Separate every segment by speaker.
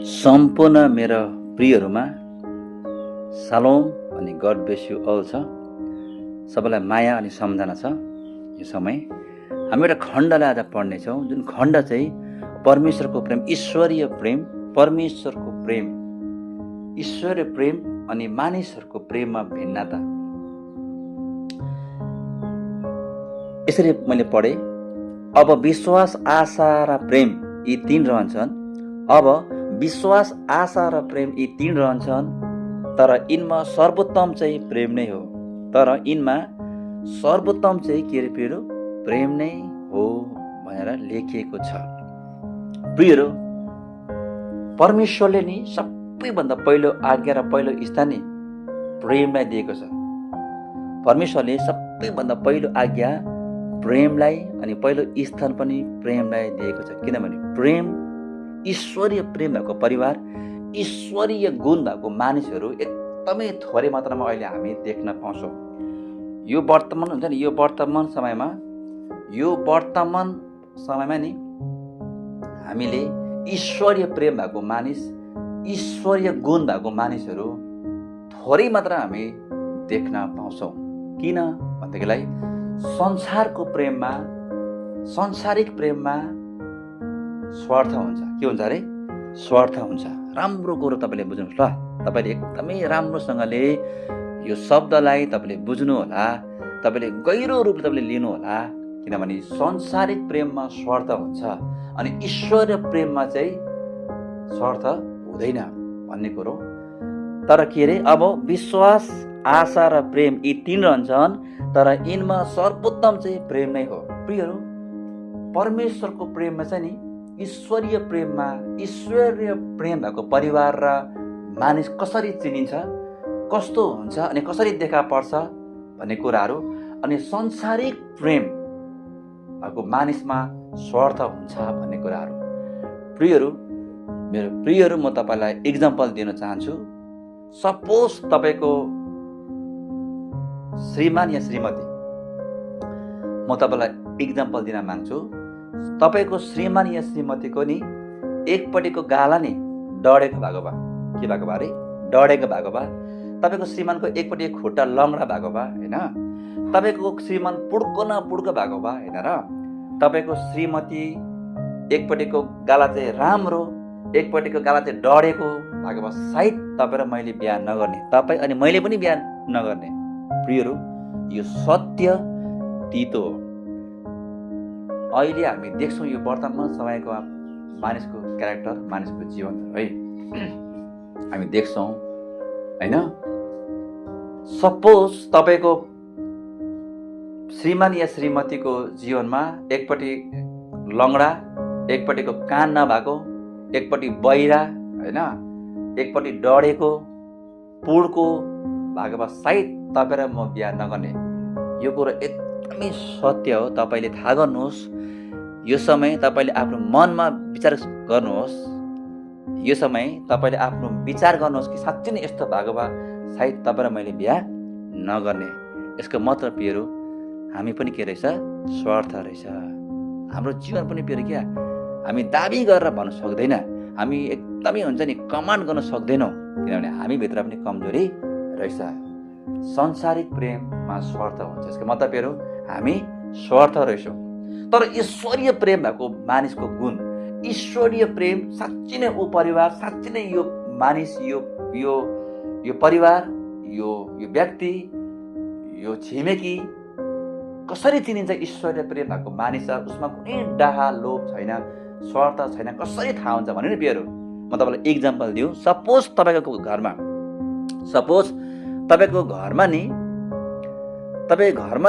Speaker 1: सम्पूर्ण मेरा प्रियहरूमा सालोम अनि गड ब्लेस यु अल छ। सबैलाई माया अनि सम्झना छ। यो समय हामी एउटा खण्डलाई आज पढ्नेछौँ, जुन खण्ड चाहिँ परमेश्वरको प्रेम, ईश्वरीय प्रेम, परमेश्वरको प्रेम, ईश्वरीय प्रेम अनि मानिसहरूको प्रेममा भिन्नता। यसरी मैले पढेँ, अब विश्वास, आशा र प्रेम यी तीन रहन्छन्। अब विश्वास, आशा र प्रेम यी तीन रहन्छन्, तर यिनमा सर्वोत्तम चाहिँ प्रेम नै हो। तर यिनमा सर्वोत्तम चाहिँ के रे प्रियहरू? प्रेम नै हो भनेर लेखिएको छ। प्रियहरू, परमेश्वरले नि सबैभन्दा पहिलो आज्ञा र पहिलो स्थान नि प्रेमलाई दिएको छ। परमेश्वरले सबैभन्दा पहिलो आज्ञा प्रेमलाई अनि पहिलो स्थान पनि प्रेमलाई दिएको छ। किनभने प्रेम, ईश्वरीय प्रेम भएको परिवार, ईश्वरीय गुण भएको मानिसहरू एकदमै थोरै मात्रामा अहिले हामी देख्न पाउँछौँ। यो वर्तमान हुन्छ नि, यो वर्तमान समयमा नि हामीले ईश्वरीय प्रेम भएको मानिस, ईश्वरीय गुण भएको मानिसहरू थोरै मात्र हामी देख्न पाउँछौँ। किन भनेदेखिलाई संसारको प्रेममा, सांसारिक प्रेममा स्वार्थ हुन्छ। के हुन्छ अरे? स्वार्थ हुन्छ। राम्रो कुरो तपाईँले बुझ्नुहोस् ल। तपाईँले एकदमै राम्रोसँगले यो शब्दलाई तपाईँले बुझ्नु होला, तपाईँले गहिरो रूपले तपाईँले लिनु होला। किनभने सांसारिक प्रेममा स्वार्थ हुन्छ अनि ईश्वरीय प्रेममा चाहिँ स्वार्थ हुँदैन भन्ने कुरो। तर के अरे? अब विश्वास, आशा र प्रेम यी तीन रहन्छन्, तर यिनमा सर्वोत्तम चाहिँ प्रेम नै हो। प्रियहरू, परमेश्वरको प्रेममा चाहिँ नि, ईश्वरीय प्रेममा, ईश्वरीय प्रेम भएको परिवार र मानिस कसरी चिनिन्छ, कस्तो हुन्छ अनि कसरी देखा पर्छ भन्ने कुराहरू, अनि सांसारिक प्रेम भएको मानिसमा स्वार्थ हुन्छ भन्ने कुराहरू। प्रियहरू, मेरो प्रियहरू, म तपाईँलाई इक्जाम्पल दिन चाहन्छु। सपोज तपाईँको श्रीमान या श्रीमती, म तपाईँलाई इक्जाम्पल दिन माग्छु। तपाईँको श्रीमान या श्रीमतीको नि एकपट्टिको गाला नि डढेको भएको भए, के भएको भए अरे? डढेको भएको भए, तपाईँको श्रीमानको एकपट्टि खुट्टा लङ्गडा भएको भए, होइन? तपाईँको श्रीमान पुड्को न पुड्को भएको भए, होइन र? तपाईँको श्रीमती एकपट्टिको गाला चाहिँ राम्रो, एकपट्टिको गाला चाहिँ डढेको भएको भए, सायद तपाईँ र मैले बिहा नगर्ने, तपाईँ अनि मैले पनि बिहा नगर्ने। प्रियहरू, यो सत्य तितो हो। अहिले हामी देख्छौँ यो वर्तमान समयको मानिसको क्यारेक्टर, मानिसको जीवन है, हामी देख्छौँ, होइन? सपोज तपाईँको श्रीमान या श्रीमतीको जीवनमा एकपट्टि लङ्गडा, एकपट्टिको कान नभएको, एकपट्टि बहिरा, होइन, एकपट्टि डढेको, पुड्को भएको भए सायद तपाईँ र म बिहा नगर्ने। यो कुरो एकदमै सत्य हो। तपाईँले थाहा गर्नुहोस्। यो समय तपाईँले आफ्नो मनमा विचार गर्नुहोस्। यो समय तपाईँले आफ्नो विचार गर्नुहोस् कि साँच्चै नै यस्तो भएको भए सायद तपाईँ र मैले बिहा नगर्ने। यसको मतलब प्रियहरू, हामी पनि के रहेछ? स्वार्थ रहेछ। हाम्रो जीवन पनि प्रियहरू क्या, हामी दाबी गरेर भन्न सक्दैन, हामी एकदमै हुन्छ नि कमान्ड गर्न सक्दैनौँ, किनभने हामीभित्र पनि कमजोरी रहेछ। सांसारिक प्रेममा स्वार्थ हुन्छ। यसको मतलब प्रियहरू, हामी स्वार्थ रहेछौँ। तर ईश्वरीय प्रेम भएको मानिसको गुण, ईश्वरीय प्रेम, साँच्चै नै ऊ परिवार, साँच्चै नै यो मानिस, यो परिवार, यो व्यक्ति, यो छिमेकी कसरी चिनिन्छ? ईश्वरीय प्रेम भएको मानिस, उसमा कुनै डाहा लोभ छैन, स्वार्थ छैन, कसरी थाहा हुन्छ भने नि प्रियहरू, म तपाईँलाई इक्जाम्पल दिउँ। सपोज तपाईँको घरमा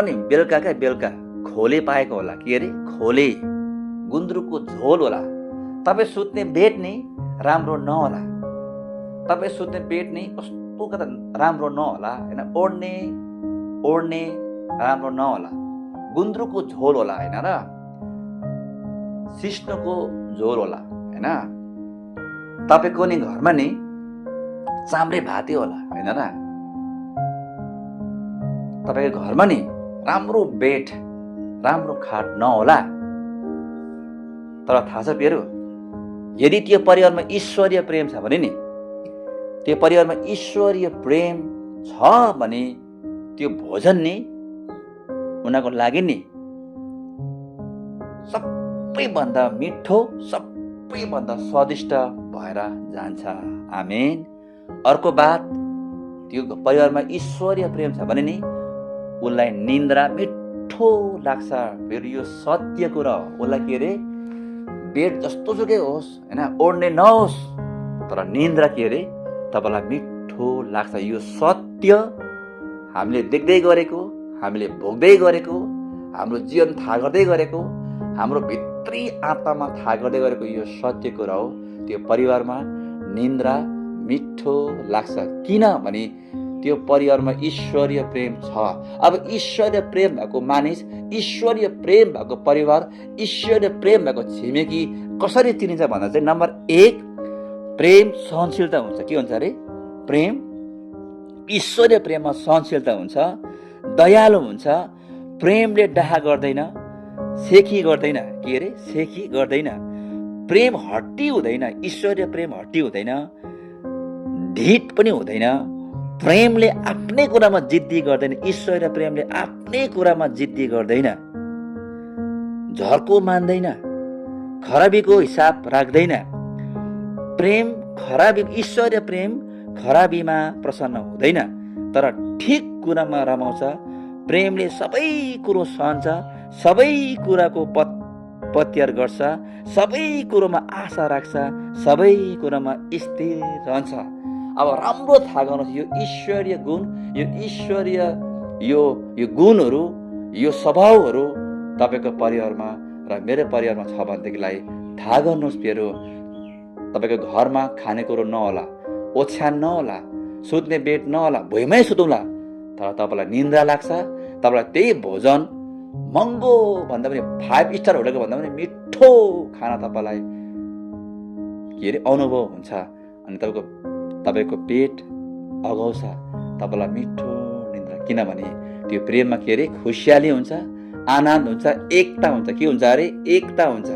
Speaker 1: नि बेलुका खोले पाएको होला। के अरे? खोले, गुन्द्रुकको झोल होला। तपाईँ सुत्ने बेड नि राम्रो नहोला, तपाईँ सुत्ने बेड नि कस्तो कता राम्रो नहोला, होइन? ओढ्ने राम्रो नहोला, गुन्द्रुकको झोल होला, होइन र? सिस्नोको झोल होला, होइन? तपाईँको नि घरमा नि चाम्रे भाते होला, होइन र? तपाईँको घरमा नि राम्रो बेड, राम्रो खाट नहोला। तर थाहा छ प्रियहरू, यदि त्यो परिवारमा ईश्वरीय प्रेम छ भने नि, त्यो परिवारमा ईश्वरीय प्रेम छ भने त्यो भोजन नि उनीहरूको लागि नि सबैभन्दा मिठो, सबैभन्दा स्वादिष्ट भएर जान्छ। आमेन। अर्को बात, त्यो परिवारमा ईश्वरीय प्रेम छ भने नि उसलाई निन्द्रा मिठो लाग्छ। फेरि यो सत्य कुरा हो। उसलाई के अरे, बेड जस्तो सुकै होस् होइन, ओढ्ने नहोस्, तर निन्द्रा के अरे तपाईँलाई मिठो लाग्छ। यो सत्य हामीले देख्दै गरेको, हामीले भोग्दै गरेको, हाम्रो जीवन थाहा गर्दै गरेको, हाम्रो भित्री आत्मामा थाहा गर्दै गरेको यो सत्य कुरा हो। त्यो परिवारमा निन्द्रा मिठो लाग्छ। किनभने त्यो परिवारमा ईश्वरीय प्रेम छ। अब ईश्वरीय प्रेम भएको मानिस, ईश्वरीय प्रेम भएको परिवार, ईश्वरीय प्रेम भएको छिमेकी कसरी चिनिन्छ भन्दा चाहिँ नम्बर 1, प्रेम सहनशीलता हुन्छ। के हुन्छ अरे? प्रेम, ईश्वरीय प्रेममा सहनशीलता हुन्छ, दयालु हुन्छ, प्रेमले डाहा गर्दैन, सेखी गर्दैन। के अरे? सेखी गर्दैन। प्रेम हट्टी हुँदैन, ईश्वरीय प्रेम हट्टी हुँदैन, ढिट पनि हुँदैन। प्रेमले आफ्नै कुरामा जिद्दी गर्दैन, ईश्वरीय प्रेमले आफ्नै कुरामा जिद्दी गर्दैन, झर्को मान्दैन, खराबीको हिसाब राख्दैन। प्रेम खराबी, ईश्वरीय प्रेम खराबीमा प्रसन्न हुँदैन, तर ठिक कुरामा रमाउँछ। प्रेमले सबै कुरो सहन्छ, सबै कुराको पत्यार गर्छ, सबै कुरोमा आशा राख्छ, सबै कुरामा स्थिर रहन्छ। अब राम्रो थाहा गर्नुहोस्, यो ईश्वरीय गुण, यो ईश्वरीय यो गुणहरू, यो स्वभावहरू तपाईँको परिवारमा र मेरो परिवारमा छ भनेदेखिलाई थाहा गर्नुहोस्। फेरि तपाईँको घरमा खानेकुरो नहोला, ओछ्यान नहोला, सुत्ने बेड नहोला, भुइँमै सुतौँला, तर तपाईँलाई निन्द्रा लाग्छ। तपाईँलाई त्यही भोजन महँगो भन्दा पनि 5 स्टार होटलको भन्दा पनि मिठो खाना तपाईँलाई के अरे अनुभव हुन्छ। अनि तपाईँको पेट अगाउँछ, तपाईँलाई मिठो निन्द्रा। किनभने त्यो प्रेममा के अरे खुसियाली हुन्छ, आनन्द हुन्छ, एकता हुन्छ। के हुन्छ अरे? एकता हुन्छ।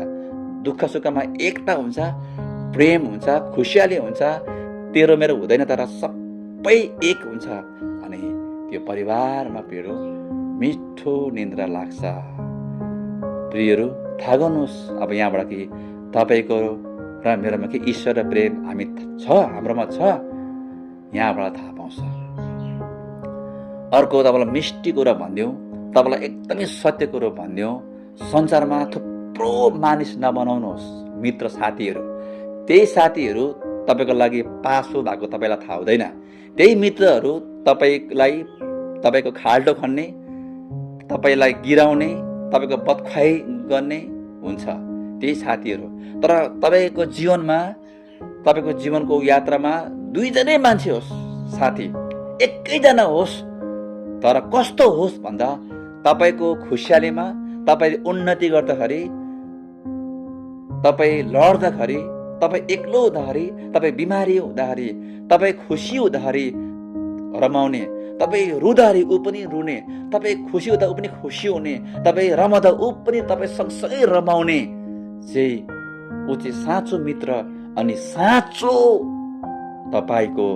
Speaker 1: दुःख सुखमा एकता हुन्छ, प्रेम हुन्छ, खुसियाली हुन्छ। तेरो मेरो हुँदैन, तर सबै एक हुन्छ। अनि त्यो परिवारमा फेरि मिठो निन्द्रा लाग्छ। प्रियहरू, थाहा गर्नुहोस् अब यहाँबाट कि तपाईँको र मेरोमा के ईश्वर प्रेम हाम्रोमा छ, यहाँबाट थाहा पाउँछ। अर्को तपाईँलाई मिष्टी कुरा भनिदिउँ, तपाईँलाई एकदमै सत्य कुरो भनिदिउँ, संसारमा थुप्रो मानिस नबनाउनुहोस्, मित्र साथीहरू। त्यही साथीहरू तपाईँको लागि पासो भएको तपाईँलाई थाहा हुँदैन। त्यही मित्रहरू तपाईँको खाल्टो खन्ने, तपाईँलाई गिराउने, तपाईँको बदखुवाई गर्ने हुन्छ, त्यही साथीहरू। तर तपाईँको जीवनको यात्रामा 2 जनै मान्छे होस् साथी, एकैजना होस्, तर कस्तो होस् भन्दा तपाईँको खुसियालीमा, तपाईँले उन्नति गर्दाखेरि, तपाईँ लड्दाखेरि, तपाईँ एक्लो हुँदाखेरि, तपाईँ बिमारी हुँदाखेरि, तपाईँ खुसी हुँदाखेरि रमाउने, तपाईँ रुँदाखेरि ऊ पनि रुने, तपाईँ खुसी हुँदा ऊ पनि खुसी हुने, तपाईँ रमाउँदा ऊ पनि तपाईँ सँगसँगै रमाउने चाहिँ ऊ चाहिँ साँचो मित्र अनि साँचो तपाईँको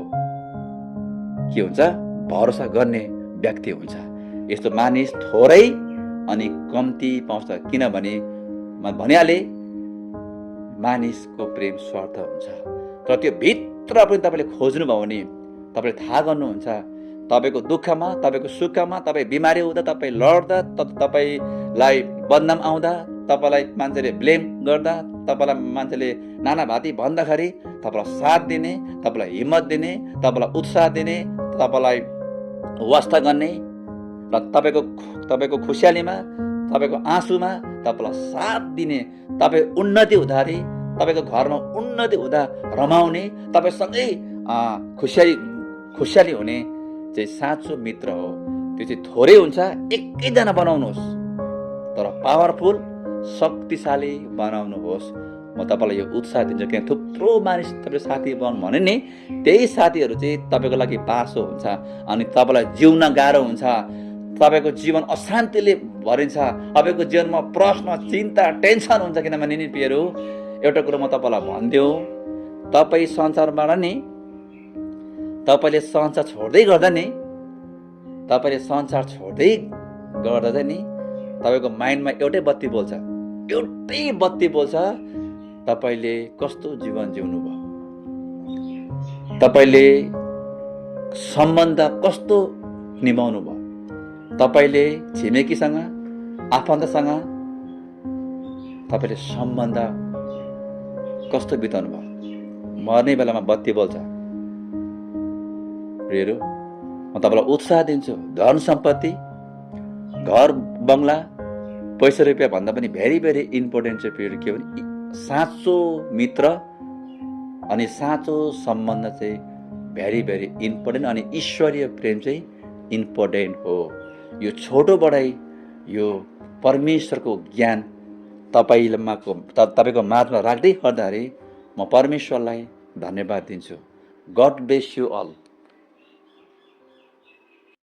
Speaker 1: के हुन्छ? भरोसा गर्ने व्यक्ति हुन्छ। यस्तो मानिस थोरै अनि कम्ती पाउँछ। किनभने भनिहालेँ, मानिसको प्रेम स्वार्थ हुन्छ। तर त्यो भित्र पनि तपाईँले खोज्नुभयो भने तपाईँले थाहा गर्नुहुन्छ, तपाईँको दुःखमा, तपाईँको सुखमा, तपाईँ बिमारी हुँदा, तपाईँ लड्दा, तपाईँलाई बदनाम आउँदा, तपाईँलाई मान्छेले ब्लेम गर्दा, तपाईँलाई मान्छेले नाना भाती भन्दाखेरि तपाईँलाई साथ दिने, तपाईँलाई हिम्मत दिने, तपाईँलाई उत्साह दिने, तपाईँलाई वास्ता गर्ने र तपाईँको खुसियालीमा, तपाईँको आँसुमा तपाईँलाई साथ दिने, तपाईँ उन्नति हुँदाखेरि, तपाईँको घरमा उन्नति हुँदा रमाउने, तपाईँसँगै खुसियाली हुने चाहिँ साँचो मित्र हो। त्यो चाहिँ थोरै हुन्छ, एकैजना बनाउनुहोस्, तर पावरफुल, शक्तिशाली बनाउनुहोस्। म तपाईँलाई यो उत्साह दिन्छु। किन थुप्रो मानिस तपाईँले साथी बनाउनु भने नि त्यही साथीहरू चाहिँ तपाईँको लागि पासो हुन्छ अनि तपाईँलाई जिउन गाह्रो हुन्छ, तपाईँको जीवन अशान्तिले भरिन्छ, तपाईँको जीवनमा प्रश्न, चिन्ता, टेन्सन हुन्छ। किनभने नि प्रियहरू, एउटा कुरो म तपाईँलाई भनिदिउँ, तपाईँ संसारबाट नि तपाईँले संसार छोड्दै गर्दा नि तपाईँको माइन्डमा एउटै बत्ती बोल्छ, तपाईँले कस्तो जीवन जिउनु भयो, तपाईँले सम्बन्ध कस्तो निभाउनु भयो, तपाईँले छिमेकीसँग आफन्तसँग तपाईँले सम्बन्ध कस्तो बिताउनु भयो। मर्ने बेलामा बत्ती बोल्छ। प्रियहरू, म तपाईँलाई उत्साह दिन्छु, धन सम्पत्ति, घर बङ्गला, पैसा रुपियाँ भन्दा पनि भेरी भेरी इम्पोर्टेन्ट चाहिँ प्रियहरू के भने साँचो मित्र अनि साँचो सम्बन्ध चाहिँ भेरी भेरी इम्पोर्टेन्ट, अनि ईश्वरीय प्रेम चाहिँ इम्पोर्टेन्ट हो। यो छोटो बडाई, यो परमेश्वरको ज्ञान तपाईँको माझमा राख्दै गर्दाखेरि म परमेश्वरलाई धन्यवाद दिन्छु। God bless you all.